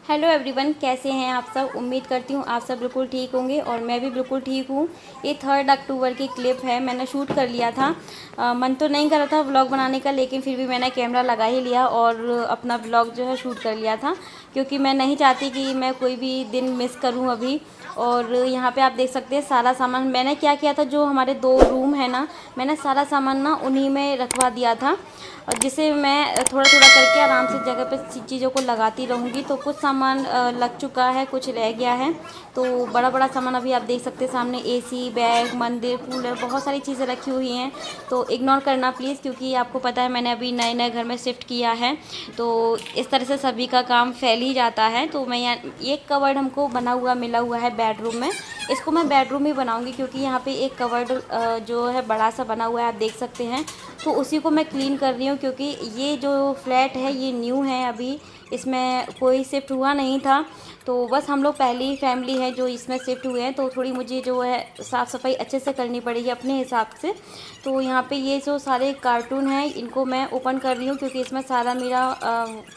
Hello everyone, कैसे हैं आप सब। उम्मीद करती हूँ आप सब बिल्कुल ठीक होंगे और मैं भी बिल्कुल ठीक हूँ। ये 3 अक्टूबर की क्लिप है, मैंने शूट कर लिया था। मन तो नहीं कर रहा था व्लॉग बनाने का, लेकिन फिर भी मैंने कैमरा लगा ही लिया और अपना व्लॉग जो है शूट कर लिया था, क्योंकि मैं नहीं चाहती कि मैं कोई भी दिन मिस करूँ अभी। और यहाँ पे आप देख सकते हैं सारा सामान मैंने क्या किया था, जो हमारे 2 रूम है ना, मैंने सारा सामान ना उन्हीं में रखवा दिया था, और जिसे मैं थोड़ा थोड़ा करके आराम से जगह पे चीज़ों को लगाती रहूँगी। तो कुछ सामान लग चुका है, कुछ रह गया है। तो बड़ा बड़ा सामान अभी आप देख सकते हैं सामने, एसी, बैग, मंदिर, कूलर, बहुत सारी चीज़ें रखी हुई हैं। तो इग्नोर करना प्लीज़, क्योंकि आपको पता है मैंने अभी नए नए घर में शिफ्ट किया है, तो इस तरह से सभी का काम फैल ही जाता है। तो मैं यहाँ एक कवर्ड हमको बना हुआ मिला हुआ है बेडरूम में, इसको मैं बेडरूम ही बनाऊंगी, क्योंकि यहाँ पे एक कवर्ड जो है बड़ा सा बना हुआ है, आप देख सकते हैं। तो उसी को मैं क्लीन कर रही हूँ, क्योंकि ये जो फ्लैट है ये न्यू है, अभी इसमें कोई शिफ्ट हुआ नहीं था। तो बस हम लोग पहली फैमिली है जो इसमें शिफ्ट हुए हैं, तो थोड़ी मुझे जो है साफ़ सफाई अच्छे से करनी पड़ेगी अपने हिसाब से। तो यहाँ पे ये जो सारे कार्टून हैं इनको मैं ओपन कर रही हूँ, क्योंकि इसमें सारा मेरा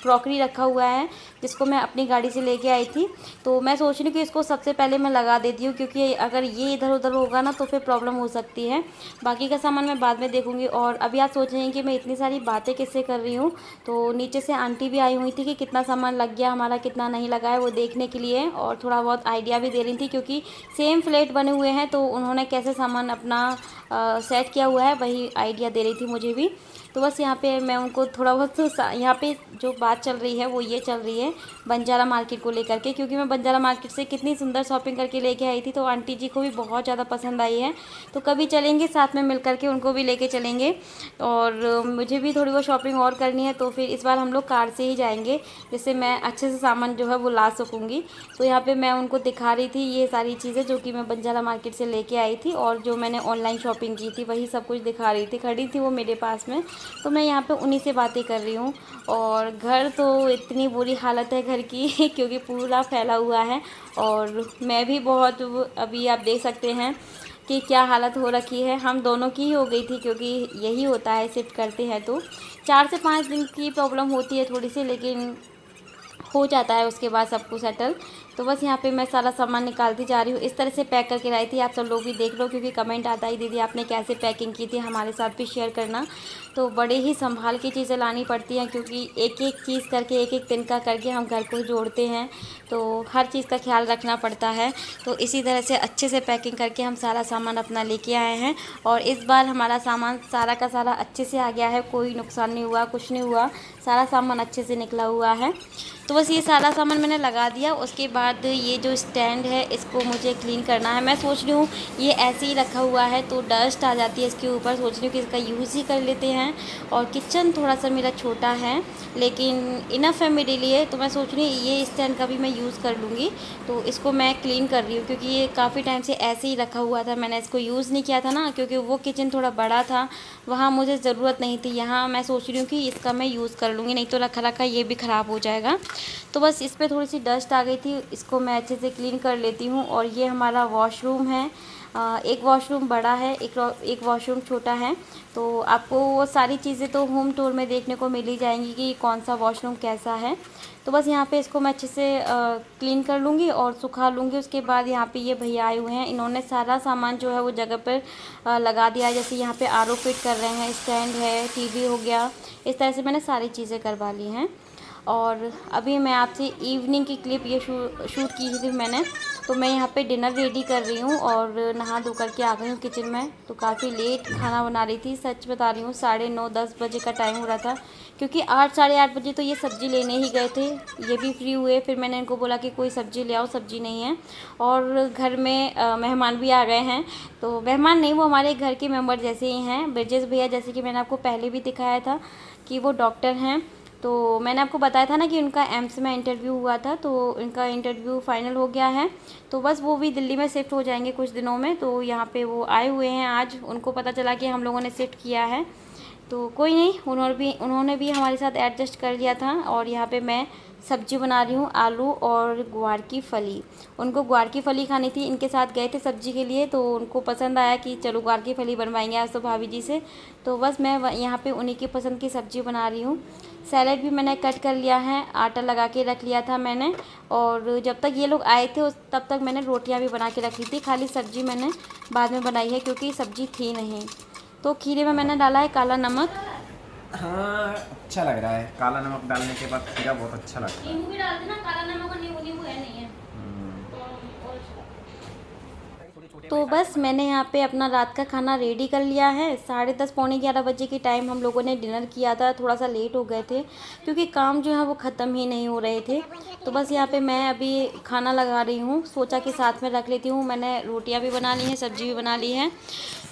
क्रॉकरी रखा हुआ है, जिसको मैं अपनी गाड़ी से लेके आई थी। तो मैं सोच रही हूँ कि इसको सबसे पहले मैं लगा देती हूँ, क्योंकि अगर ये इधर उधर होगा ना तो फिर प्रॉब्लम हो सकती है। बाकी का सामान मैं बाद में देखूँगी। और अभी आप सोच रहे हैं कि मैं इतनी सारी बातें किससे कर रही हूँ, तो नीचे से आंटी भी आई हुई थी कि कितना सामान लग गया हमारा, कितना नहीं लगा है, वो देखने के लिए, और थोड़ा बहुत आइडिया भी दे रही थी, क्योंकि सेम फ्लैट बने हुए हैं तो उन्होंने कैसे सामान अपना सेट किया हुआ है वही आइडिया दे रही थी मुझे भी। तो बस यहाँ पे मैं उनको थोड़ा बहुत यहाँ पे जो बात चल रही है वो ये चल रही है बंजारा मार्केट को लेकर के, क्योंकि मैं बंजारा मार्केट से कितनी सुंदर शॉपिंग करके लेके आई थी, तो आंटी जी को भी बहुत ज़्यादा पसंद आई है। तो कभी चलेंगे साथ में मिल करके, उनको भी लेके चलेंगे। और मुझे भी थोड़ी बहुत शॉपिंग और करनी है, तो फिर इस बार हम लोग कार से ही जाएंगे, जिससे मैं अच्छे से सामान जो है वो ला सकूँगी। तो यहाँ पर मैं उनको दिखा रही थी ये सारी चीज़ें जो कि मैं बंजारा मार्केट से लेके आई थी, और जो मैंने ऑनलाइन शॉपिंग की थी वही सब कुछ दिखा रही थी। खड़ी थी वो मेरे पास में, तो मैं यहाँ पे उन्हीं से बातें कर रही हूँ। और घर तो इतनी बुरी हालत है घर की क्योंकि पूरा फैला हुआ है, और मैं भी बहुत, अभी आप देख सकते हैं कि क्या हालत हो रखी है। हम दोनों की ही हो गई थी, क्योंकि यही होता है शिफ्ट करते हैं तो 4 से 5 दिन की प्रॉब्लम होती है थोड़ी सी, लेकिन हो जाता है उसके बाद सब कुछ सेटल। तो बस यहाँ पे मैं सारा सामान निकालती जा रही हूँ। इस तरह से पैक करके लाई थी, आप सब लोग भी देख लो, क्योंकि कमेंट आता ही दीदी आपने कैसे पैकिंग की थी, हमारे साथ भी शेयर करना। तो बड़े ही संभाल के चीज़ें लानी पड़ती हैं, क्योंकि एक एक चीज़ करके, एक एक तिनका करके हम घर को जोड़ते हैं, तो हर चीज़ का ख्याल रखना पड़ता है। तो इसी तरह से अच्छे से पैकिंग करके हम सारा सामान अपना लेके आए हैं, और इस बार हमारा सामान सारा का सारा अच्छे से आ गया है, कोई नुकसान नहीं हुआ, कुछ नहीं हुआ, सारा सामान अच्छे से निकला हुआ है। तो बस ये सारा सामान मैंने लगा दिया। उसके बाद ये जो स्टैंड है इसको मुझे क्लीन करना है। मैं सोच रही हूँ ये ऐसे ही रखा हुआ है तो डस्ट आ जाती है इसके ऊपर, सोच रही हूँ कि इसका यूज़ ही कर लेते हैं। और किचन थोड़ा सा मेरा छोटा है, लेकिन इनफ है मेरे लिए, तो मैं सोच रही हूँ ये स्टैंड का भी मैं यूज़ कर लूँगी। तो इसको मैं क्लीन कर रही हूँ, क्योंकि ये काफ़ी टाइम से ऐसे ही रखा हुआ था, मैंने इसको यूज़ नहीं किया था ना, क्योंकि वो किचन थोड़ा बड़ा था, वहाँ मुझे ज़रूरत नहीं थी। यहाँ मैं सोच रही हूँ कि इसका मैं यूज़ कर लूँगी, नहीं तो रखा रखा ये भी ख़राब हो जाएगा। तो बस इस पर थोड़ी सी डस्ट आ गई थी, इसको मैं अच्छे से क्लीन कर लेती हूँ। और ये हमारा वॉशरूम है, एक वॉशरूम बड़ा है, एक वॉशरूम छोटा है। तो आपको वो सारी चीज़ें तो होम टूर में देखने को मिल ही जाएंगी कि कौन सा वॉशरूम कैसा है। तो बस यहाँ पे इसको मैं अच्छे से क्लीन कर लूँगी और सुखा लूँगी। उसके बाद यहाँ पे ये भैया आए हुए हैं, इन्होंने सारा सामान जो है वो जगह पर लगा दिया है। जैसे यहाँ पे आरओ फिट कर रहे हैं, स्टैंड है, टीवी हो गया, इस तरह से मैंने सारी चीज़ें करवा ली हैं। और अभी मैं आपसे इवनिंग की क्लिप ये शूट की थी मैंने। तो मैं यहाँ पे डिनर रेडी कर रही हूँ और नहा धो करके आ गई हूँ किचन में। तो काफ़ी लेट खाना बना रही थी, सच बता रही हूँ, 9:30-10 बजे का टाइम हो रहा था, क्योंकि 8 साढ़े 8 बजे तो ये सब्ज़ी लेने ही गए थे। ये भी फ्री हुए, फिर मैंने इनको बोला कि कोई सब्ज़ी ले आओ, सब्ज़ी नहीं है। और घर में मेहमान भी आ गए हैं, तो मेहमान नहीं, वो हमारे घर के मेम्बर जैसे ही हैं। ब्रजेश भैया, जैसे कि मैंने आपको पहले भी दिखाया था कि वो डॉक्टर हैं। तो मैंने आपको बताया था ना कि उनका एम्स में इंटरव्यू हुआ था, तो उनका इंटरव्यू फाइनल हो गया है। तो बस वो भी दिल्ली में शिफ्ट हो जाएंगे कुछ दिनों में। तो यहाँ पे वो आए हुए हैं आज, उनको पता चला कि हम लोगों ने शिफ्ट किया है। तो कोई नहीं, उन्होंने भी हमारे साथ एडजस्ट कर लिया था। और यहाँ पे मैं सब्जी बना रही हूँ, आलू और ग्वार की फली। उनको ग्वार की फली खानी थी, इनके साथ गए थे सब्जी के लिए, तो उनको पसंद आया कि चलो ग्वार की फली बनवाएंगे आज तो भाभी जी से। तो बस मैं यहाँ पे उन्हीं की पसंद की सब्ज़ी बना रही हूँ। सैलेड भी मैंने कट कर लिया है, आटा लगा के रख लिया था मैंने। और जब तक ये लोग आए थे तब तक मैंने रोटियां भी बना के रख ली थी। खाली सब्ज़ी मैंने बाद में बनाई है क्योंकि सब्ज़ी थी नहीं। तो खीरे में मैंने डाला है काला नमक। हाँ, अच्छा लग रहा है। काला नमक डालने के बाद खीरा बहुत अच्छा लगता है। नींबू भी डाल देना, काला नमक और नींबू, नींबू है नहीं है तो बस मैंने यहाँ पे अपना रात का खाना रेडी कर लिया है। 10:30 पौने 11 बजे के टाइम हम लोगों ने डिनर किया था। थोड़ा सा लेट हो गए थे क्योंकि काम जो है वो ख़त्म ही नहीं हो रहे थे। तो बस यहाँ पे मैं अभी खाना लगा रही हूँ, सोचा कि साथ में रख लेती हूँ। मैंने रोटियाँ भी बना ली हैं, सब्ज़ी भी बना ली है,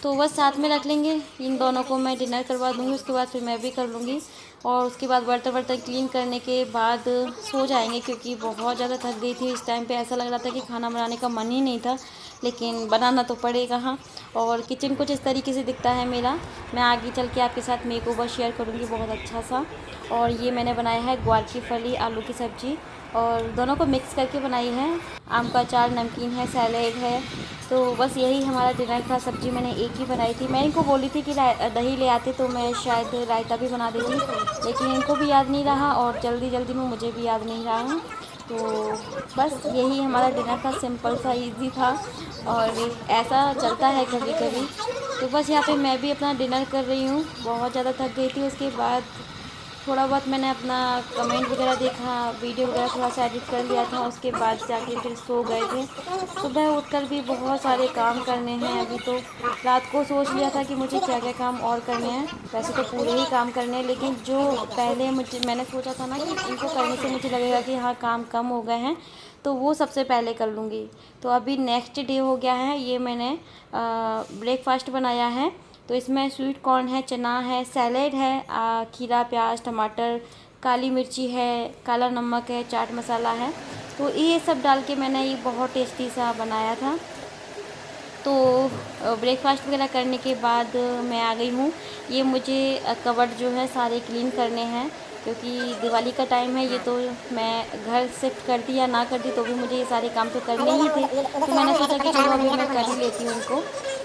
तो बस साथ में रख लेंगे। इन दोनों को मैं डिनर करवा दूँगी, उसके बाद फिर मैं भी कर लूँगी। और उसके बाद बर्तन वर्तन क्लीन करने के बाद सो जाएंगे क्योंकि बहुत ज़्यादा थक गई थी। इस टाइम पे ऐसा लग रहा था कि खाना बनाने का मन ही नहीं था, लेकिन बनाना तो पड़ेगा। हाँ, और किचन कुछ इस तरीके से दिखता है मेरा। मैं आगे चल के आपके साथ मेकओवर शेयर करूँगी बहुत अच्छा सा। और ये मैंने बनाया है ग्वार की फली आलू की सब्ज़ी, और दोनों को मिक्स करके बनाई है। आम का अचार, नमकीन है, सैलेड है। तो बस यही हमारा डिनर था। सब्ज़ी मैंने एक ही बनाई थी। मैं इनको बोली थी कि दही ले आते तो मैं शायद रायता भी बना देती, लेकिन इनको भी याद नहीं रहा और जल्दी जल्दी में मुझे भी याद नहीं रहा। तो बस यही हमारा डिनर था, सिंपल सा, इजी था। और ऐसा चलता है कभी कभी। तो बस यहाँ पे मैं भी अपना डिनर कर रही हूँ। बहुत ज़्यादा थक गई थी। उसके बाद थोड़ा बहुत मैंने अपना कमेंट वगैरह देखा, वीडियो वगैरह थोड़ा सा एडिट कर लिया था। उसके बाद जाके फिर सो गए थे। सुबह उठकर भी बहुत सारे काम करने हैं अभी। तो रात को सोच लिया था कि मुझे क्या क्या काम और करने हैं। वैसे तो पूरे ही काम करने हैं, लेकिन जो पहले मैंने सोचा था ना कि इनको करने से मुझे लगेगा कि हाँ काम कम हो गए हैं, तो वो सबसे पहले कर लूँगी। तो अभी नेक्स्ट डे हो गया है। ये मैंने ब्रेकफास्ट बनाया है। तो इसमें स्वीट कॉर्न है, चना है, सैलेड है, खीरा, प्याज, टमाटर, काली मिर्ची है, काला नमक है, चाट मसाला है। तो ये सब डाल के मैंने ये बहुत टेस्टी सा बनाया था। तो ब्रेकफास्ट वगैरह करने के बाद मैं आ गई हूँ। ये मुझे कबर्ड जो है सारे क्लीन करने हैं क्योंकि दिवाली का टाइम है। ये तो मैं घर शिफ्ट करती या ना करती तो भी मुझे ये सारे काम तो करने ही थे। तो मैंने सोचा कि चलो अभी मैं कर ही लेती हूँ इनको।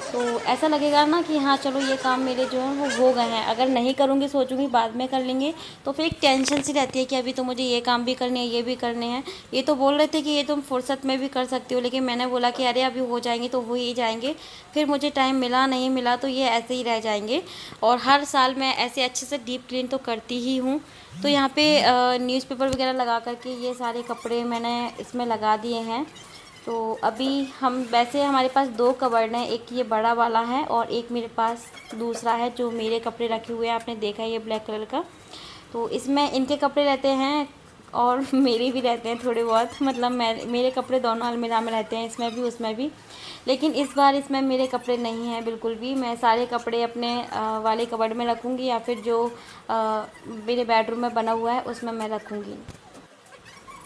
तो ऐसा लगेगा ना कि हाँ चलो ये काम मेरे जो है वो हो गए हैं। अगर नहीं करूँगी, सोचूंगी बाद में कर लेंगे, तो फिर एक टेंशन सी रहती है कि अभी तो मुझे ये काम भी करने हैं, ये भी करने हैं। ये तो बोल रहे थे कि ये तुम फुर्सत में भी कर सकती हो, लेकिन मैंने बोला कि अरे अभी हो जाएंगे तो हो ही जाएंगे। फिर मुझे टाइम मिला नहीं मिला तो ये ऐसे ही रह जाएंगे। और हर साल मैं ऐसे अच्छे से डीप क्लीन तो करती ही हूँ। तो यहाँ पे न्यूज़पेपर वगैरह लगा करके ये सारे कपड़े मैंने इसमें लगा दिए हैं। तो अभी वैसे हमारे पास 2 कबर्ड हैं, एक ये बड़ा वाला है और एक मेरे पास दूसरा है जो मेरे कपड़े रखे हुए हैं। आपने देखा है ये ब्लैक कलर का। तो इसमें इनके कपड़े रहते हैं और मेरे भी रहते हैं थोड़े बहुत। मतलब मेरे कपड़े दोनों अलमीरा में रहते हैं, इसमें भी उसमें भी। लेकिन इस बार इसमें मेरे कपड़े नहीं हैं बिल्कुल भी। मैं सारे कपड़े अपने वाले कबर्ड में रखूँगी या फिर जो मेरे बेडरूम में बना हुआ है उसमें मैं रखूँगी।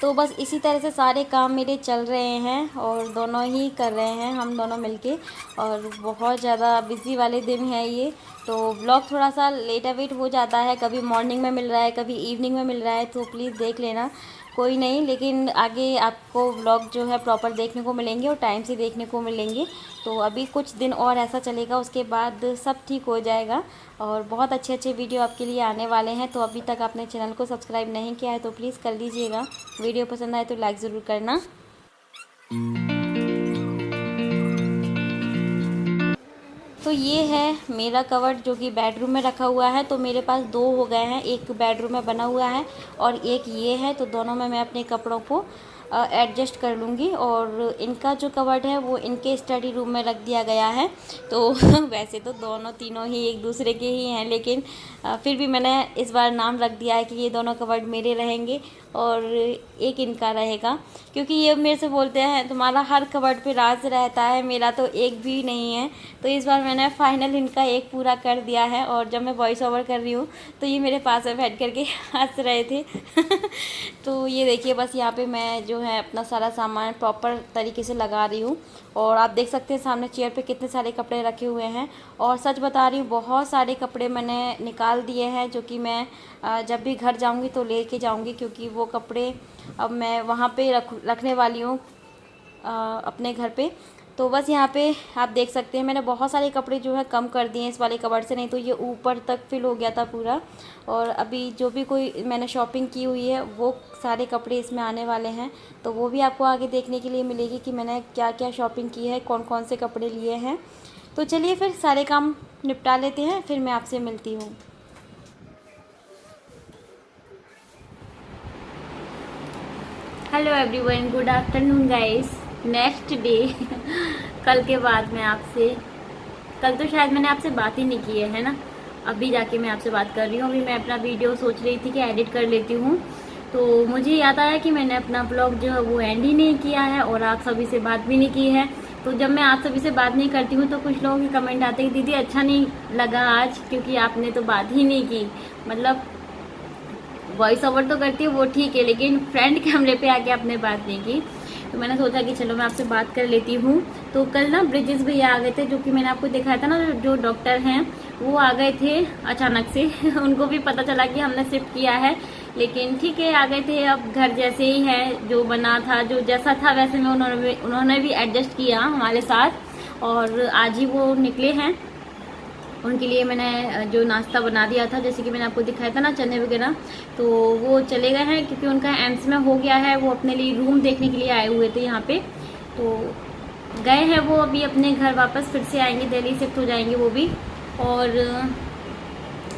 तो बस इसी तरह से सारे काम मेरे चल रहे हैं और दोनों ही कर रहे हैं हम दोनों मिलके। और बहुत ज़्यादा बिज़ी वाले दिन है ये। तो ब्लॉग थोड़ा सा लेट वेट हो जाता है, कभी मॉर्निंग में मिल रहा है, कभी इवनिंग में मिल रहा है, तो प्लीज़ देख लेना, कोई नहीं। लेकिन आगे आपको ब्लॉग जो है प्रॉपर देखने को मिलेंगे और टाइम से देखने को मिलेंगे। तो अभी कुछ दिन और ऐसा चलेगा, उसके बाद सब ठीक हो जाएगा और बहुत अच्छे अच्छे वीडियो आपके लिए आने वाले हैं। तो अभी तक आपने चैनल को सब्सक्राइब नहीं किया है तो प्लीज़ कर लीजिएगा। वीडियो पसंद आए तो लाइक ज़रूर करना। तो ये है मेरा कवर्ड जो कि बेडरूम में रखा हुआ है। तो मेरे पास 2 हो गए हैं, एक बेडरूम में बना हुआ है और एक ये है। तो दोनों में मैं अपने कपड़ों को एडजस्ट कर लूँगी। और इनका जो कवर्ड है वो इनके स्टडी रूम में रख दिया गया है। तो वैसे तो दोनों तीनों ही एक दूसरे के ही हैं, लेकिन फिर भी मैंने इस बार नाम रख दिया है कि ये दोनों कवर्ड मेरे रहेंगे और एक इनका रहेगा। क्योंकि ये मेरे से बोलते हैं तुम्हारा हर कवर्ड पे राज रहता है, मेरा तो एक भी नहीं है। तो इस बार मैंने फाइनल इनका एक पूरा कर दिया है। और जब मैं वॉइस ओवर कर रही हूँ तो ये मेरे पास में बैठ करके हंस रहे थे। तो ये देखिए, बस यहाँ पे मैं जो है अपना सारा सामान प्रॉपर तरीके से लगा रही हूँ। और आप देख सकते हैं सामने चेयर पे कितने सारे कपड़े रखे हुए हैं। और सच बता रही हूँ, बहुत सारे कपड़े मैंने निकाल दिए हैं जो कि मैं जब भी घर जाऊँगी तो ले के जाऊँगी, क्योंकि वो कपड़े अब मैं वहाँ पे रखने वाली हूँ अपने घर पे। तो बस यहाँ पे आप देख सकते हैं मैंने बहुत सारे कपड़े जो है कम कर दिए इस वाले कबर्ड से, नहीं तो ये ऊपर तक फिल हो गया था पूरा। और अभी जो भी कोई मैंने शॉपिंग की हुई है वो सारे कपड़े इसमें आने वाले हैं, तो वो भी आपको आगे देखने के लिए मिलेगी कि मैंने क्या क्या शॉपिंग की है, कौन कौन से कपड़े लिए हैं। तो चलिए फिर सारे काम निपटा लेते हैं, फिर मैं आपसे मिलती हूँ। Hello everyone, good afternoon guys. Next day कल के बाद मैं आपसे, कल तो शायद मैंने आपसे बात ही नहीं की है ना, अभी जाके मैं आपसे बात कर रही हूँ। अभी मैं अपना वीडियो सोच रही थी कि एडिट कर लेती हूँ, तो मुझे याद आया कि मैंने अपना ब्लॉग जो है वो एंड ही नहीं किया है और आप सभी से बात भी नहीं की है। तो जब मैं आप सभी से बात नहीं करती हूँ तो कुछ लोगों के कमेंट आते हैं कि दीदी अच्छा नहीं लगा आज, क्योंकि आपने तो बात ही नहीं की। मतलब वॉइस ओवर तो करती हूँ वो ठीक है, लेकिन फ्रंट कैमरे पे आके आपने बात नहीं की। तो मैंने सोचा कि चलो मैं आपसे बात कर लेती हूँ। तो कल ना ब्रिजेश भैया आ गए थे, जो कि मैंने आपको दिखाया था ना, जो डॉक्टर हैं वो आ गए थे अचानक से उनको भी पता चला कि हमने शिफ्ट किया है, लेकिन ठीक है आ गए थे। अब घर जैसे ही है, जो बना था जो जैसा था वैसे में उन्होंने भी एडजस्ट किया हमारे साथ, और आज ही वो निकले हैं। उनके लिए मैंने जो नाश्ता बना दिया था, जैसे कि मैंने आपको दिखाया था ना, चने वगैरह, तो वो चले गए हैं क्योंकि उनका एम्स में हो गया है। वो अपने लिए रूम देखने के लिए आए हुए थे यहाँ पे, तो गए हैं वो अभी अपने घर वापस, फिर से आएंगे, दिल्ली शिफ्ट हो जाएंगे वो भी। और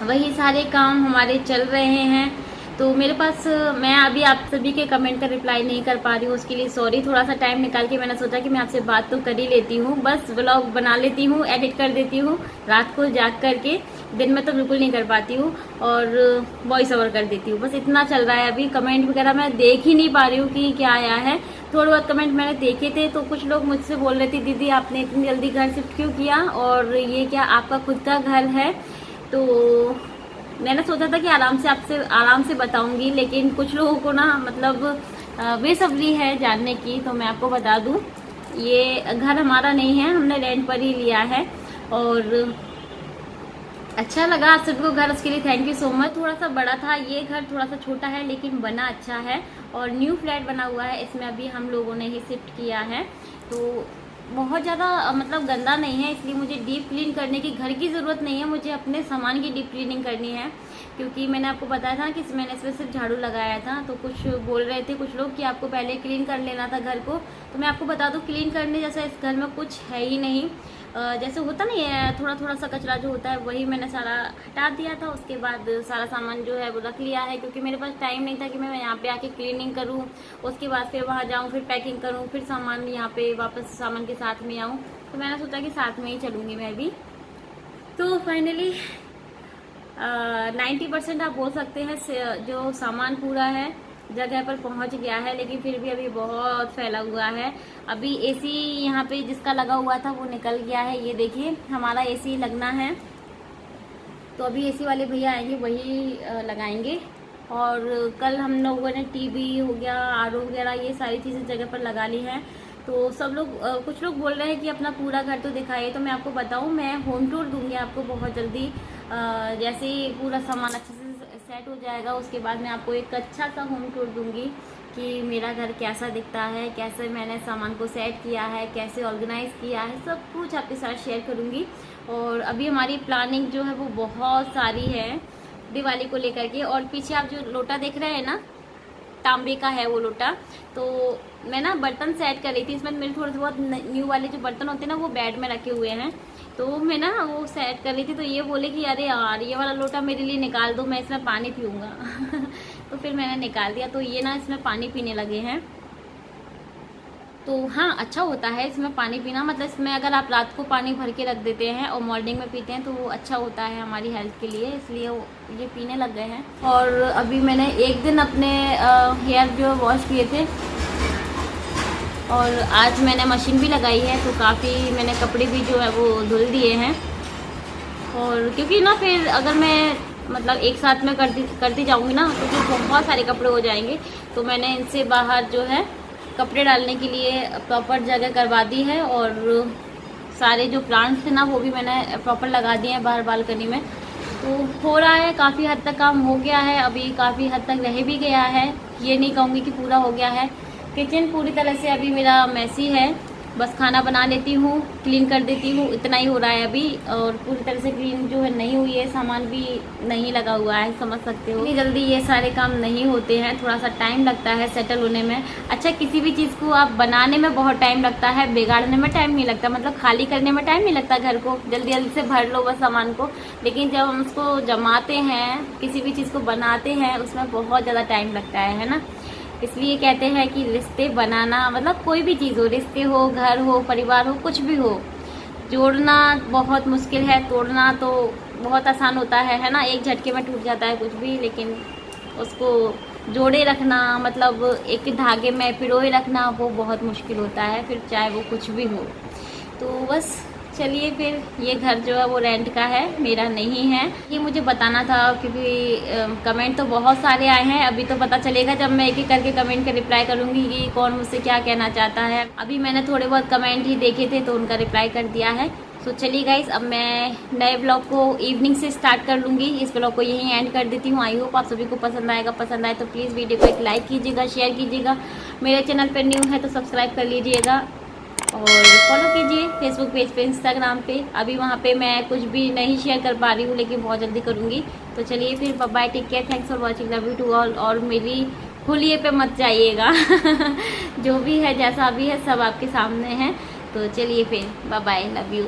वही सारे काम हमारे चल रहे हैं। तो मेरे पास, मैं अभी आप सभी के कमेंट का रिप्लाई नहीं कर पा रही हूँ, उसके लिए सॉरी। थोड़ा सा टाइम निकाल के मैंने सोचा कि मैं आपसे बात तो कर ही लेती हूँ, बस व्लॉग बना लेती हूँ, एडिट कर देती हूँ रात को जाग करके, दिन में तो बिल्कुल नहीं कर पाती हूँ, और वॉइस ओवर कर देती हूँ। बस इतना चल रहा है अभी। कमेंट वगैरह मैं देख ही नहीं पा रही हूँ कि क्या आया है। थोड़े बहुत कमेंट मैंने देखे थे, तो कुछ लोग मुझसे बोल रहे थे दीदी आपने इतनी जल्दी घर शिफ्ट क्यों किया, और ये क्या आपका खुद का घर है। तो मैंने सोचा था कि आराम से बताऊंगी, लेकिन कुछ लोगों को ना मतलब बेसब्री है जानने की। तो मैं आपको बता दूं, ये घर हमारा नहीं है, हमने रेंट पर ही लिया है, और अच्छा लगा आप सबको घर, उसके लिए थैंक यू सो मच। थोड़ा सा बड़ा था ये घर, थोड़ा सा छोटा है, लेकिन बना अच्छा है, और न्यू फ्लैट बना हुआ है, इसमें अभी हम लोगों ने ही शिफ्ट किया है। तो बहुत ज़्यादा मतलब गंदा नहीं है, इसलिए मुझे डीप क्लीन करने की घर की ज़रूरत नहीं है, मुझे अपने सामान की डीप क्लीनिंग करनी है। क्योंकि मैंने आपको बताया था कि मैंने इसमें सिर्फ झाड़ू लगाया था, तो कुछ बोल रहे थे कुछ लोग कि आपको पहले क्लीन कर लेना था घर को। तो मैं आपको बता दूं, क्लीन करने जैसा इस घर में कुछ है ही नहीं। जैसे होता नहीं है, थोड़ा थोड़ा सा कचरा जो होता है वही मैंने सारा हटा दिया था। उसके बाद सारा सामान जो है वो रख लिया है, क्योंकि मेरे पास टाइम नहीं था कि मैं यहाँ पे आके क्लीनिंग करूँ, उसके बाद फिर वहाँ जाऊँ, फिर पैकिंग करूँ, फिर सामान यहाँ पे वापस सामान के साथ में आऊँ। तो मैंने सोचा कि साथ में ही चलूँगी मैं भी। तो फाइनली 90% आप बोल सकते हैं जो सामान पूरा है जगह पर पहुंच गया है, लेकिन फिर भी अभी बहुत फैला हुआ है। अभी एसी यहाँ पे जिसका लगा हुआ था वो निकल गया है, ये देखिए हमारा एसी लगना है, तो अभी एसी वाले भैया आएंगे वही लगाएंगे। और कल हम लोगों ने टीवी हो गया, आरओ वगैरह, ये सारी चीज़ें जगह पर लगा ली हैं। तो सब लोग कुछ लोग बोल रहे हैं कि अपना पूरा घर तो दिखाइए, तो मैं आपको बताऊं, मैं होम टूर दूंगी आपको बहुत जल्दी। जैसे ही पूरा सामान अच्छे से सेट हो जाएगा, उसके बाद मैं आपको एक अच्छा सा होम टूर दूंगी कि मेरा घर कैसा दिखता है, कैसे मैंने सामान को सेट किया है, कैसे ऑर्गेनाइज़ किया है, सब कुछ आपके साथ शेयर करूँगी। और अभी हमारी प्लानिंग जो है वो बहुत सारी है दिवाली को लेकर के। और पीछे आप जो लोटा देख रहे हैं ना, तांबे का है वो लोटा। तो मैं ना बर्तन सेट कर रही थी, इसमें मेरे थोड़े बहुत न्यू वाले जो बर्तन होते हैं ना वो बेड में रखे हुए हैं, तो मैं ना वो सेट कर रही थी। तो ये बोले कि अरे यार ये वाला लोटा मेरे लिए निकाल दो, मैं इसमें पानी पीऊँगा तो फिर मैंने निकाल दिया। तो ये ना इसमें पानी पीने लगे हैं। तो हाँ, अच्छा होता है इसमें पानी पीना, मतलब इसमें अगर आप रात को पानी भर के रख देते हैं और मॉर्निंग में पीते हैं तो वो अच्छा होता है हमारी हेल्थ के लिए, इसलिए ये पीने लग गए हैं। और अभी मैंने एक दिन अपने हेयर जो वॉश किए थे, और आज मैंने मशीन भी लगाई है, तो काफ़ी मैंने कपड़े भी जो है वो धुल दिए हैं। और क्योंकि ना फिर अगर मैं मतलब एक साथ में करती जाऊँगी ना तो फिर बहुत सारे कपड़े हो जाएंगे, तो मैंने इनसे बाहर जो है कपड़े डालने के लिए प्रॉपर जगह करवा दी है। और सारे जो प्लांट्स थे ना वो भी मैंने प्रॉपर लगा दिए हैं बाहर बालकनी में। तो हो रहा है, काफ़ी हद तक काम हो गया है, अभी काफ़ी हद तक रह भी गया है, ये नहीं कहूँगी कि पूरा हो गया है। किचन पूरी तरह से अभी मेरा मैसी है, बस खाना बना लेती हूँ, क्लीन कर देती हूँ, इतना ही हो रहा है अभी। और पूरी तरह से क्लीन जो है नहीं हुई है, सामान भी नहीं लगा हुआ है, समझ सकते हो। इतनी जल्दी ये सारे काम नहीं होते हैं, थोड़ा सा टाइम लगता है सेटल होने में। अच्छा, किसी भी चीज़ को आप बनाने में बहुत टाइम लगता है, बिगाड़ने में टाइम नहीं लगता, मतलब खाली करने में टाइम नहीं लगता घर को, जल्दी जल्दी से भर लो बस सामान को। लेकिन जब हम उसको जमाते हैं, किसी भी चीज़ को बनाते हैं, उसमें बहुत ज़्यादा टाइम लगता है ना। इसलिए कहते हैं कि रिश्ते बनाना, मतलब कोई भी चीज़ हो, रिश्ते हो, घर हो, परिवार हो, कुछ भी हो, जोड़ना बहुत मुश्किल है, तोड़ना तो बहुत आसान होता है ना। एक झटके में टूट जाता है कुछ भी, लेकिन उसको जोड़े रखना, मतलब एक धागे में पिरोए रखना, वो बहुत मुश्किल होता है, फिर चाहे वो कुछ भी हो। तो बस चलिए फिर, ये घर जो है वो रेंट का है, मेरा नहीं है। ये मुझे बताना था क्योंकि कमेंट तो बहुत सारे आए हैं। अभी तो पता चलेगा जब मैं एक एक करके कमेंट का रिप्लाई करूँगी कि कौन मुझसे क्या कहना चाहता है। अभी मैंने थोड़े बहुत कमेंट ही देखे थे तो उनका रिप्लाई कर दिया है। तो चलिए गाइस, अब मैं नए ब्लॉग को इवनिंग से स्टार्ट कर लूँगी। इस ब्लॉग को यहीं एंड कर देती हूँ। आई होप आप सभी को पसंद आएगा। पसंद आए तो प्लीज़ वीडियो को एक लाइक कीजिएगा, शेयर कीजिएगा। मेरे चैनल पर न्यू है तो सब्सक्राइब कर लीजिएगा और फॉलो कीजिए फेसबुक पेज पे, इंस्टाग्राम पे। अभी वहाँ पे मैं कुछ भी नहीं शेयर कर पा रही हूँ, लेकिन बहुत जल्दी करूँगी। तो चलिए फिर, bye bye, take care, thanks for watching, love you to all. और मेरी हुलिये पे मत जाइएगा जो भी है, जैसा भी है, सब आपके सामने है। तो चलिए फिर, बाय बाय, लव यू।